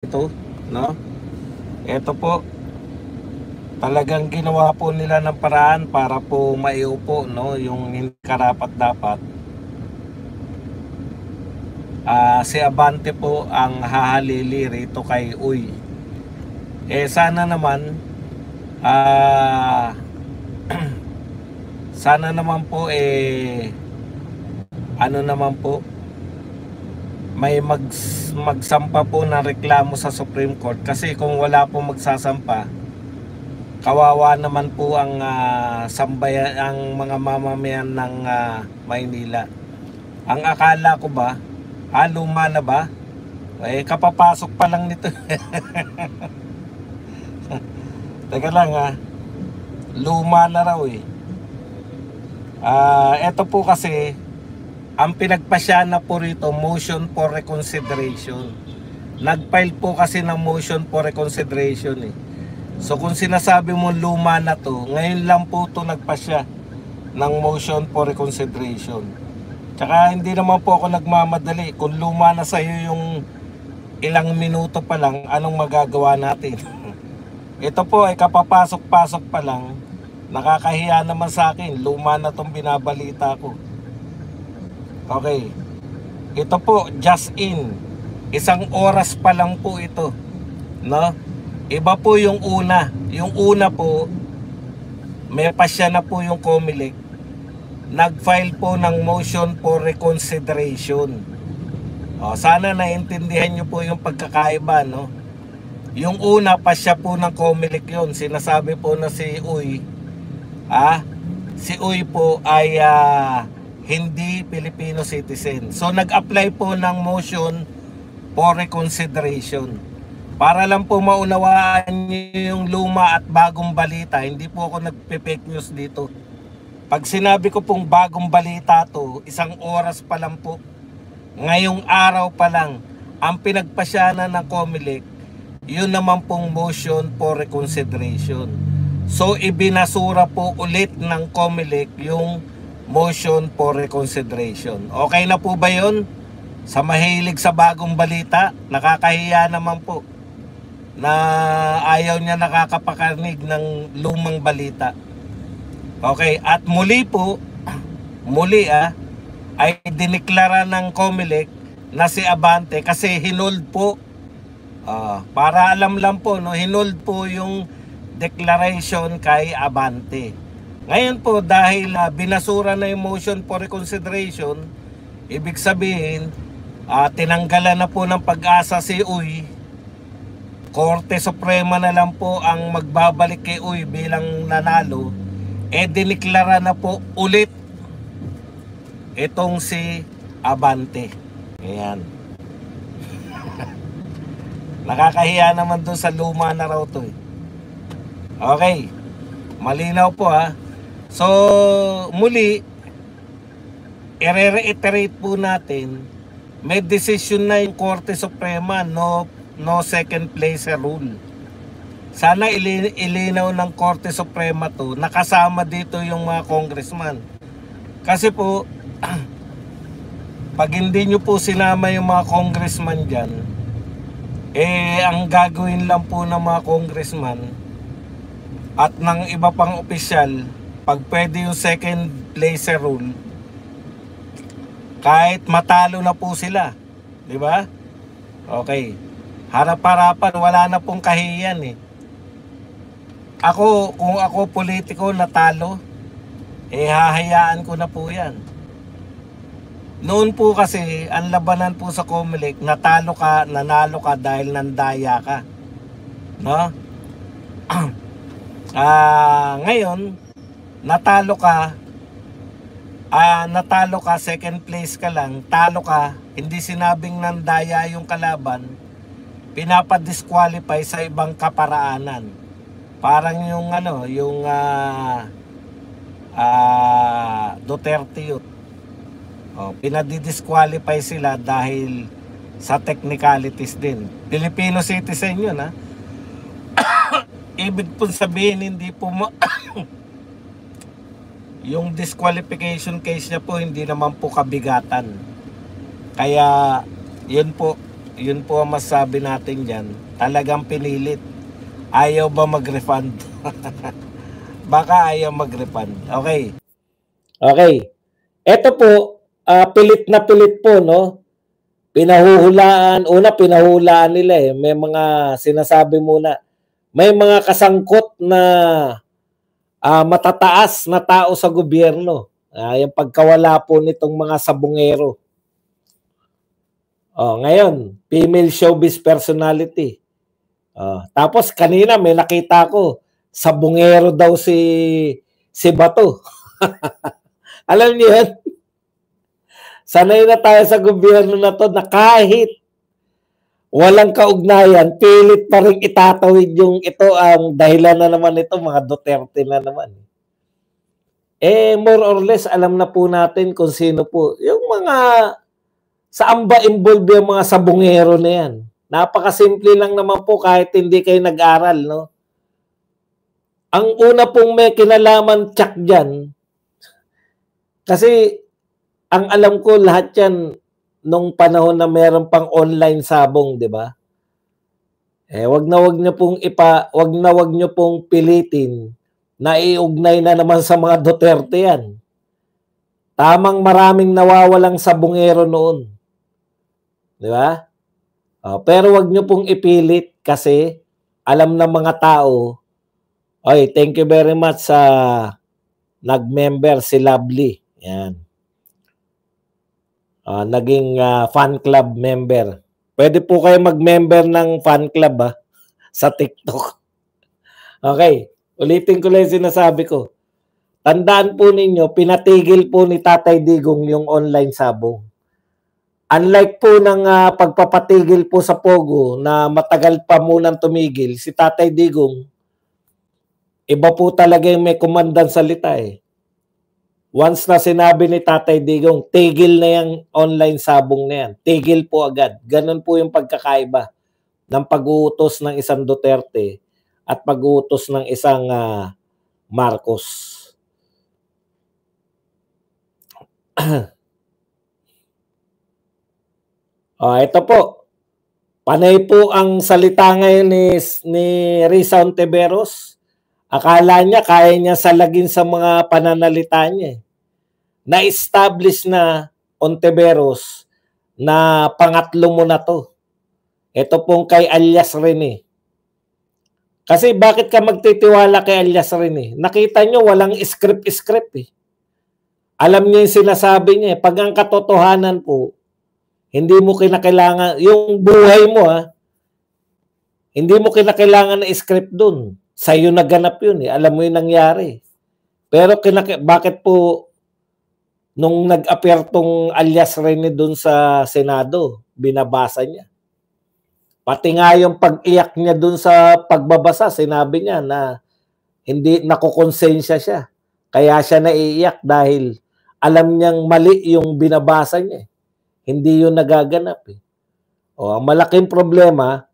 ito, no? Ito po, talagang ginawa po nila ng paraan para po maiupo, no, yung hindi karapat-dapat. Si Abante po ang hahalili rito kay Uy. Sana naman ah sana naman po ano naman po, may magsampa po ng reklamo sa Supreme Court, kasi kung wala po magsasampa, kawawa naman po ang sambayan, ang mga mamamayan ng Maynila. Ang akala ko ba, luma na ba? Kapapasok pa lang nito. Teka lang luma na raw Ito po kasi, ang pinagpasya na po rito, motion for reconsideration. Nag-file po kasi ng motion for reconsideration So kung sinasabi mo luma na to, ngayon lang po to nagpasya ng motion for reconsideration. Tsaka hindi naman po ako nagmamadali. Kung luma na sa'yo yung ilang minuto pa lang, anong magagawa natin? Ito po ay kapapasok-pasok pa lang. Nakakahiya naman sa akin. Luma na tong binabalita ko. Okay. Ito po, just in. 1 oras pa lang po ito. No? Iba po yung una. Yung una po, may pasya na po yung COMELEC. Nag-file po ng motion for reconsideration. Sana naintindihan nyo po yung pagkakaiba, no? Yung una, pasya po ng COMELEC yun. Sinasabi po na si Uy, si Uy po ay hindi Filipino citizen. So nag-apply po ng motion for reconsideration. Para lang po maunawaan niyo yung luma at bagong balita. Hindi po ako nagpe-fake news dito. Pag sinabi ko pong bagong balita to, 1 oras pa lang po. Ngayong araw pa lang, ang pinagpasyanan ng COMELEC, yun naman pong motion for reconsideration. So ibinasura po ulit ng COMELEC yung motion for reconsideration. Okay na po ba yun? Sa mahilig sa bagong balita, nakakahiya naman po na ayaw niya nakakapakarinig ng lumang balita. Okay, at muli po, ay diniklara ng COMELEC na si Abante, kasi hinold po, para alam lang po, no, hinold po yung declaration kay Abante. Ngayon po, dahil binasura na yung motion for reconsideration, ibig sabihin, tinanggalan na po ng pag-asa si Uy. Korte Suprema na lang po ang magbabalik kay Uy bilang nanalo. Diniklara na po ulit itong si Abante. Ayan. Nakakahiya naman dun sa luma na raw to Okay. Malinaw po So, muli, i-reiterate po natin, may decision na yung Korte Suprema, no second place rule. Sana ilinaw ng Korte Suprema to, nakasama dito yung mga congressman. Kasi po, pag hindi nyo po sinama yung mga congressman dyan, ang gagawin lang po ng mga congressman at ng iba pang opisyal, pag pwede yung second place rule, kahit matalo na po sila, di ba? Okay. Harap-harapan, wala na pong kahiyan Kung ako politiko natalo, hahayaan ko na po yan. Noon po kasi, ang labanan po sa COMELEC, nanalo ka dahil nandaya ka. No? Ngayon, natalo ka, second place ka lang, talo ka, hindi sinabing nandaya yung kalaban, pinapadisqualify sa ibang kaparaanan. Parang yung Duterte yun. Pinadidisqualify sila dahil sa technicalities din. Filipino citizen yun Ibig po sabihin, hindi po yung disqualification case niya po, hindi naman po kabigatan. Kaya yun po, yun po ang masasabi natin dyan. Talagang pinilit. Ayaw ba mag-refund? Baka ayaw mag-refund. Okay. Okay. Ito po, pilit na pilit po, no? Pinahuhulaan. Una, pinahuhulaan nila eh. May mga sinasabi muna. May mga kasangkot na matataas na tao sa gobyerno. Yung pagkawala po nitong mga sabungero. Ngayon, female showbiz personality. Tapos kanina may nakita ko, sabungero daw si Bato. Alam niyo yan? Sanay na tayo sa gobyerno na to na kahit walang kaugnayan, pilit pa rin itatawid yung ito ang dahilan na naman ito, mga Duterte na naman. More or less, alam na po natin kung sino po. Yung mga, saan ba involved yung mga sabungero na yan? Napakasimple lang naman po kahit hindi kayo nag-aral, no? Ang una pong may kinalaman tsak dyan, kasi ang alam ko lahat yan nung panahon na meron pang online sabong, di ba? Wag na wag niyo pong pilitin na iugnay na naman sa mga Duterte yan. Tamang maraming nawawalang sabungero noon. Di ba? Pero wag niyo pong ipilit kasi alam ng mga tao. Oy, thank you very much sa nag-member si Lovely. Yan. Naging fan club member. Pwede po kayo mag-member ng fan club sa TikTok. Okay, ulitin ko lang yung sinasabi ko. Tandaan po ninyo, pinatigil po ni Tatay Digong yung online sabong. Unlike po ng pagpapatigil po sa Pogo na matagal pa munang tumigil, si Tatay Digong, iba po talaga yung may kumandang salita eh. Once na sinabi ni Tatay Digong, tigil na yung online sabong na yan. Tigil po agad. Ganun po yung pagkakaiba ng pag-uutos ng isang Duterte at pag-uutos ng isang Marcos. Ito po. Panay po ang salita ngayon ni Risa Ontiveros. Akala niya kaya niya salagin sa mga pananalita niya. Na-establish na Ontiveros na pangatlo mo na to. Ito pong kay Alias Rene. Kasi bakit ka magtitiwala kay Alias Rene? Nakita nyo walang script eh. Alam niyo yung sinasabi niya. Pag ang katotohanan po, hindi mo kinakailangan, yung buhay mo hindi mo kinakailangan na script dun. Sa'yo naganap yun eh. Alam mo yung nangyari. Pero bakit po nung nag-appear tong Alias Rene dun sa Senado, binabasa niya. Pati nga yung pag-iyak niya dun sa pagbabasa, sinabi niya na hindi nakukonsensya siya. Kaya siya naiiyak dahil alam niyang mali yung binabasa niya. Hindi yun nagaganap eh. Ang malaking problema,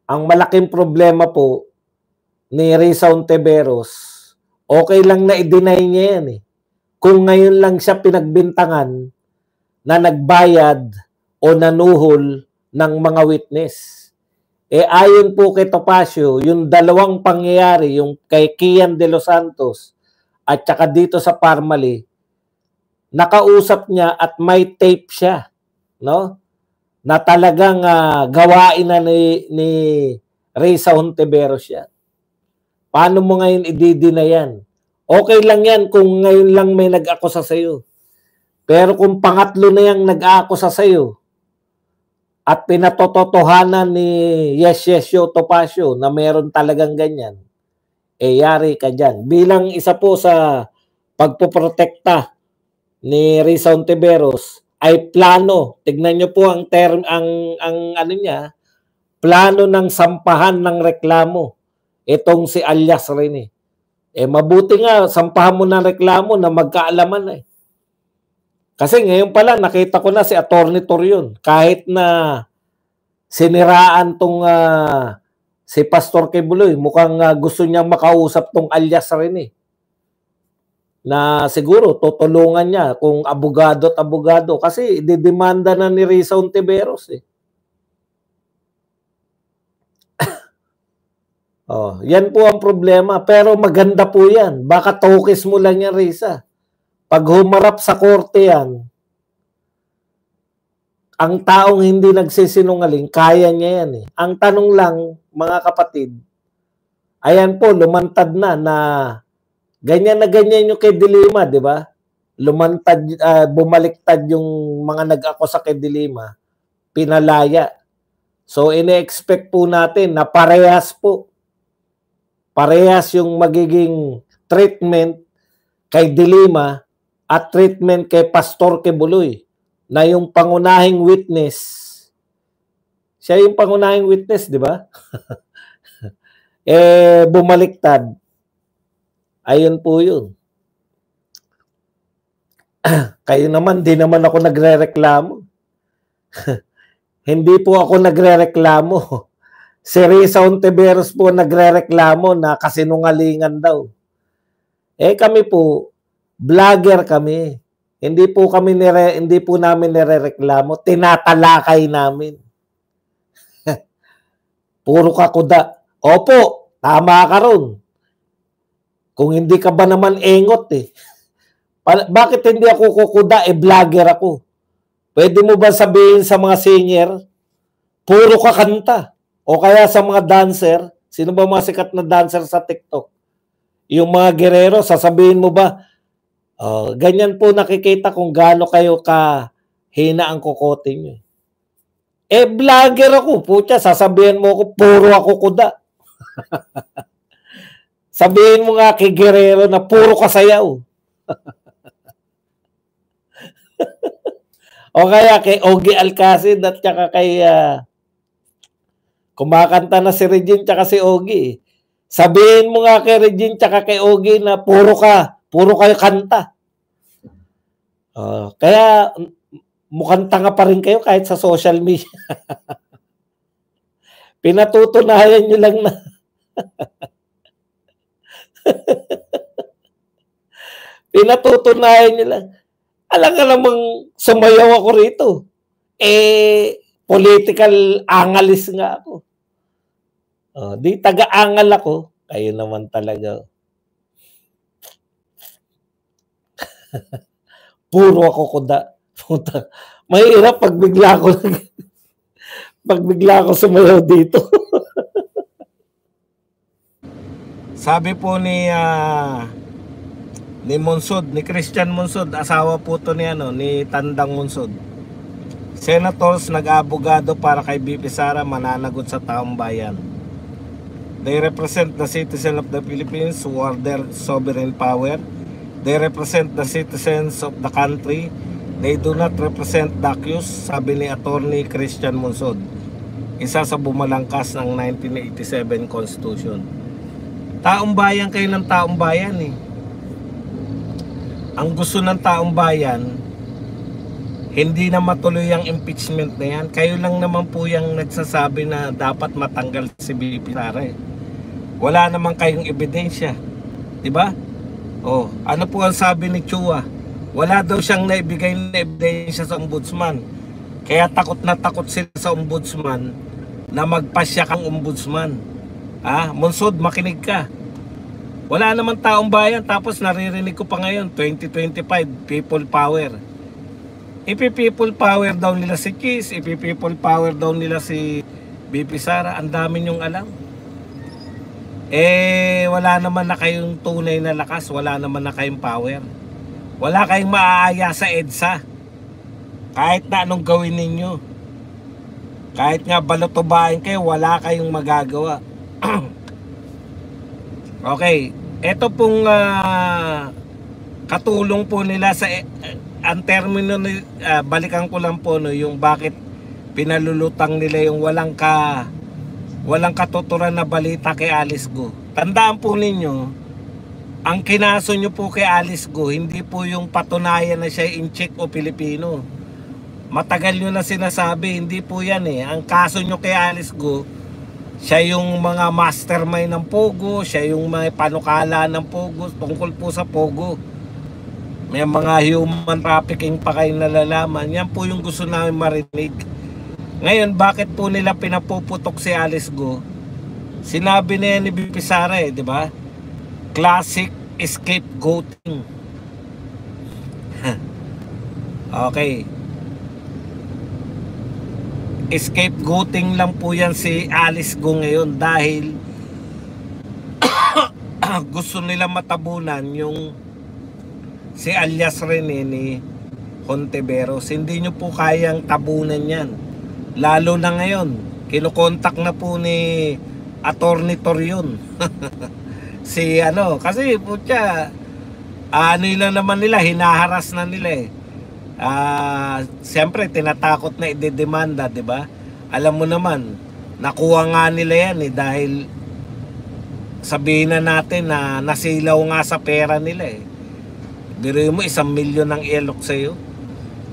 ang malaking problema po ni Risa Ontiveros, okay lang na i-deny niya yan eh. Kung ngayon lang siya pinagbintangan na nagbayad o nanuhol ng mga witness. Ayon po kay Topacio, yung dalawang pangyayari, yung kay Kian de los Santos at saka dito sa Parmali, nakausap niya at may tape siya, no? Na talagang gawain na ni Risa Ontiveros yan. Paano mo ngayon i-deny yan? Okay lang yan kung ngayon lang may nag-akusa sa'yo. Pero kung pangatlo na yung nag-akusa sa'yo at pinatototohanan ni Yesyo Topacio na meron talagang ganyan, yari ka dyan. Bilang isa po sa pagpoprotekta ni Risa Ontiveros, ay plano. Tignan niyo po ang term, ang ano niya, plano ng sampahan ng reklamo. Itong si Alias Rene. Mabuti nga, sampahan mo ng reklamo na magkaalaman eh. Kasi ngayon pa lang, nakita ko na si Atty. Torion. Kahit na siniraan tong si Pastor Kibuloy, mukhang gusto niyang makausap tong Alias Rene. na siguro tutulungan niya kung abogado at abogado kasi didemanda na ni Risa Ontiveros eh. Oh, yan po ang problema. Pero maganda po yan. Baka tokis mo lang yan, Risa. Pag humarap sa korte yan, ang taong hindi nagsisinungaling, kaya niya yan eh. Ang tanong lang, mga kapatid, ayan po, lumantad na ganyan na ganyan yung kay Dilima, di ba? Lumantad, bumaliktad yung mga nag-akusa kay Dilima, pinalaya. So, ine-expect po natin na parehas po. Parehas yung magiging treatment kay Dilima at treatment kay Pastor Kibuloy na yung pangunahing witness. Siya yung pangunahing witness, di ba? Bumaliktad. Ayun po yun. Kayo naman, di naman ako nagre-reklamo. Hindi po ako nagre-reklamo. Si Risa Ontiveros po nagre-reklamo na kasinungalingan daw. Kami po, vlogger kami. Hindi po namin nire-reklamo, tinatalakay namin. Puro ka kuda. Opo, tama ka ron. Kung hindi ka ba naman engot eh. Bakit hindi ako kukuda? Vlogger ako. Pwede mo ba sabihin sa mga singer, puro ka kanta? O kaya sa mga dancer, sino ba mga sikat na dancer sa TikTok? Yung mga gerero, sasabihin mo ba, ganyan po nakikita kung gaano kayo kahina ang kokote nyo. Vlogger ako, putya, sasabihin mo ako, puro ako kuda. Sabihin mo nga kay gerero na puro ka sayaw. O kaya kay Ogie Alcacid at saka kay kumakanta na si Regine tsaka si Ogie. Sabihin mo nga kay Regine tsaka kay Ogie na puro kayo kanta. Kaya mukhang tanga pa rin kayo kahit sa social media. Pinatutunayan nyo lang na pinatutunayan nyo lang. Alam ka namang sumayaw ako rito. Political angalis nga ako. Di taga-angal ako. Kayo naman talaga. Puro ako kuda. Puta. Mahirap pag bigla ako sumayaw dito. Sabi po ni Monsod, ni Christian Monsod, asawa po to ni Tandang Monsod. Senators nag-abogado para kay BP Sara mananagot sa taong bayan. They represent the citizens of the Philippines who are their sovereign power. They represent the citizens of the country. They do not represent the accused, sabi ni Attorney Christian Monsod, isa sa bumalangkas ng 1987 Constitution. Taong bayan kayo ng taong bayan eh. Ang gusto ng taong bayan, hindi na matuloy ang impeachment na yan. Kayo lang naman po yung nagsasabi na dapat matanggal si BP Sara eh. Wala naman kayong ebidensya. Diba? Ano po ang sabi ni Chua? Wala daw siyang naibigay na ebidensya sa ombudsman. Kaya takot na takot sila sa ombudsman na magpasya kang ombudsman. Monsod, makinig ka. Wala naman taong bayan, tapos naririnig ko pa ngayon, 2025, people power. Ipi-people power daw nila si Cheese, ipi-people power daw nila si BP Sara. Ang dami nyong alam. Wala naman na kayong tunay na lakas, wala naman na kayong power. Wala kayong maaaya sa EDSA. Kahit na anong gawin ninyo. Kahit nga balotobahin kayo, wala kayong magagawa. Okay, ito pong katulong po nila sa ang termino, balikan ko lang po yung bakit pinalulutang nila yung walang katuturan na balita kay Alice Go. Tandaan po ninyo, ang kinaso nyo po kay Alice Go, hindi po yung patunayan na siya Inchik o Pilipino. Matagal nyo na sinasabi, hindi po yan eh. Ang kaso nyo kay Alice Go, siya yung mga mastermind ng Pogo, siya yung may panukala ng Pogo tungkol po sa Pogo. May mga human trafficking pa kayo nalalaman. Yan po yung gusto namin marinig. Ngayon, bakit po nila pinapuputok si Alice Go? Sinabi na yan ni BP Sara eh, di ba? Classic scapegoating. Okay. Scapegoating lang po yan si Alice Go ngayon dahil gusto nila matabunan yung si alias Rene ni Hontiveros. Hindi nyo po kayang tabunan yan. Lalo na ngayon, kinukontak na po ni Attorney Torion. Si ano, kasi putya, ano lang naman nila, hinaharas na nila eh. Siyempre, tinatakot na idedemanda, di ba? Alam mo naman, nakuha nga nila yan eh, dahil sabihin na natin na nasilaw nga sa pera nila eh. Biruin mo, 1 milyon ang ialok sa'yo.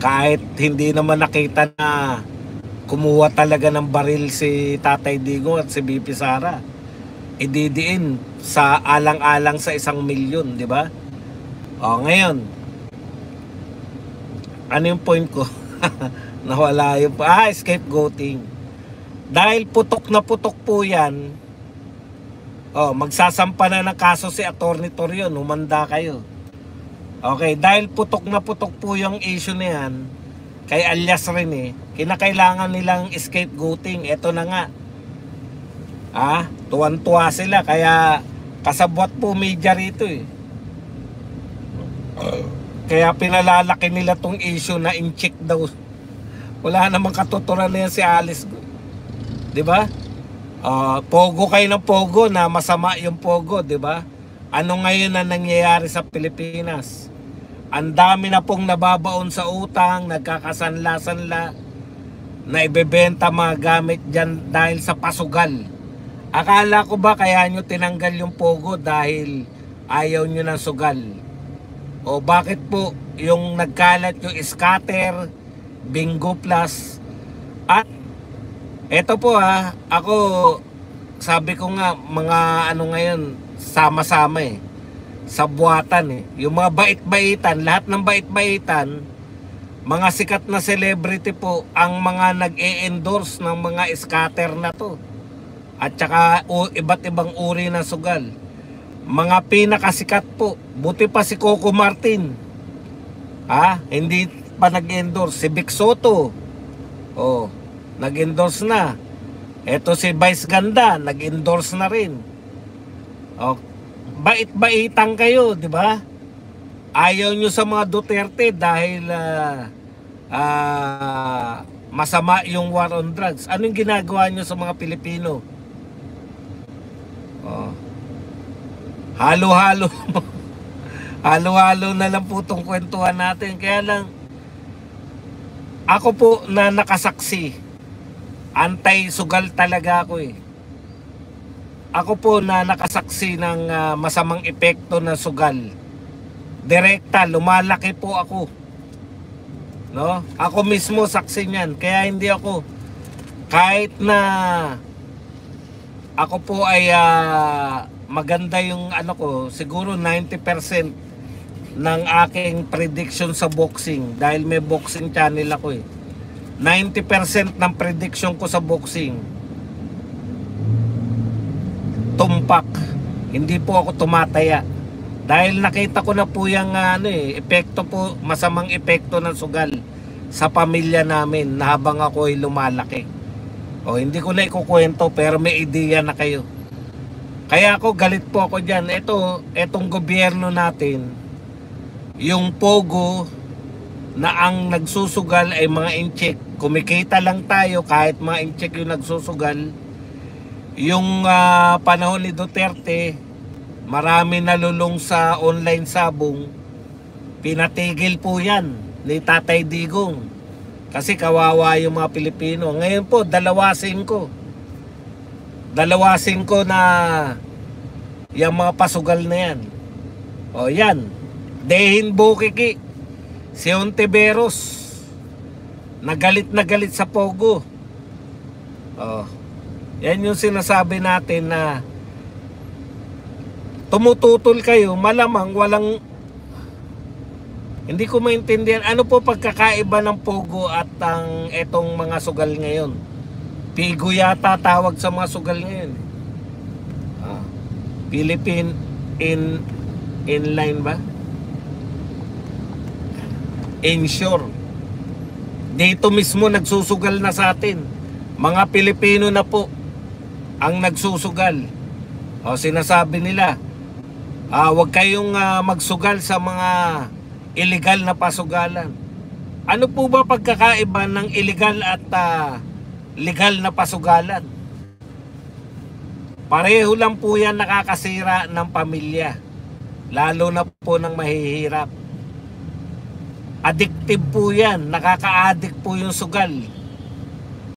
Kahit hindi naman nakita na kumuha talaga ng baril si Tatay Digong at si BP Sara. Ididiin sa alang-alang sa 1 milyon, di ba? O, ngayon, ano yung point ko? Nawala yung scapegoating. Dahil putok na putok po yan, magsasampa na ng kaso si Attorney Torion, humanda kayo. Okay, dahil putok na putok po yung issue na yan, kay alias Rene, kinakailangan nilang scapegoating. Ito na nga. Tuwan-tuwa sila, kaya kasabwat po media rito eh. Kaya pinalalaki nila tong issue na in-check daw. Wala namang katuturan na yan si Alice. Diba? Pogo kayo ng pogo na masama yung pogo, diba? Ano ngayon na nangyayari sa Pilipinas? Ang dami na pong nababaon sa utang, nagkakasanla-sanla, na ibebenta mga gamit dyan dahil sa pasugal. Akala ko ba kaya nyo tinanggal yung pogo dahil ayaw nyo ng sugal? O bakit po yung nagkalat yung scatter, bingo plus, at eto po ako sabi ko nga mga ano ngayon, sama-sama eh, sa buwatan eh. Yung mga bait-baitan, lahat ng bait-baitan, mga sikat na celebrity po ang mga nag-e-endorse ng mga scatter na to. At saka iba't ibang uri ng sugal. Mga pinakasikat po, buti pa si Coco Martin. Hindi pa nag-endorse. Si Vic Soto, nag-endorse na. Eto si Vice Ganda, nag-endorse na rin. Bait-baitang kayo, di ba? Ayaw nyo sa mga Duterte dahil masama yung war on drugs. Anong ginagawa nyo sa mga Pilipino? Halo-halo. Halo-halo na lang po itong kwentuhan natin. Kaya lang, ako po na nakasaksi, anti-sugal talaga ako eh. Ako po na nakasaksi ng masamang epekto ng sugal. Direkta, lumalaki po ako. No? Ako mismo saksi niyan. Kaya hindi ako, kahit na ako po ay maganda yung ano ko, siguro 90% ng aking prediction sa boxing, dahil may boxing channel ako eh. 90% ng prediction ko sa boxing tumpak. Hindi po ako tumataya. Dahil nakita ko na po yung epekto po, masamang epekto ng sugal sa pamilya namin na habang ako ay lumalaki. Hindi ko na ikukwento pero may ideya na kayo. Kaya ako galit po ako dyan. Etong gobyerno natin, yung pogo na ang nagsusugal ay mga incheck. Kumikita lang tayo kahit mga incheck yung nagsusugal. Yung panahon ni Duterte, marami nalulong sa online sabong. Pinatigil po yan ni Tatay Digong. Kasi kawawa yung mga Pilipino. Ngayon po, 2.5 na yung mga pasugal na yan. Yan. Dehin Bukiki. Si Hontiveros. Nagalit na galit sa pogo. Yan yung sinasabi natin na tumututol kayo, malamang Hindi ko maintindihan. Ano po pagkakaiba ng Pogo at ang etong mga sugal ngayon? Pigo yata tawag sa mga sugal ngayon. Philippine Inline ba? Insure. Dito mismo nagsusugal na sa atin. Mga Pilipino na po ang nagsusugal. Sinasabi nila, huwag kayong magsugal sa mga illegal na pasugalan. Ano po ba pagkakaiba ng illegal at legal na pasugalan? Pareho lang po yan nakakasira ng pamilya, lalo na po ng mahihirap. Addictive po yan, nakaka-addict po yung sugal.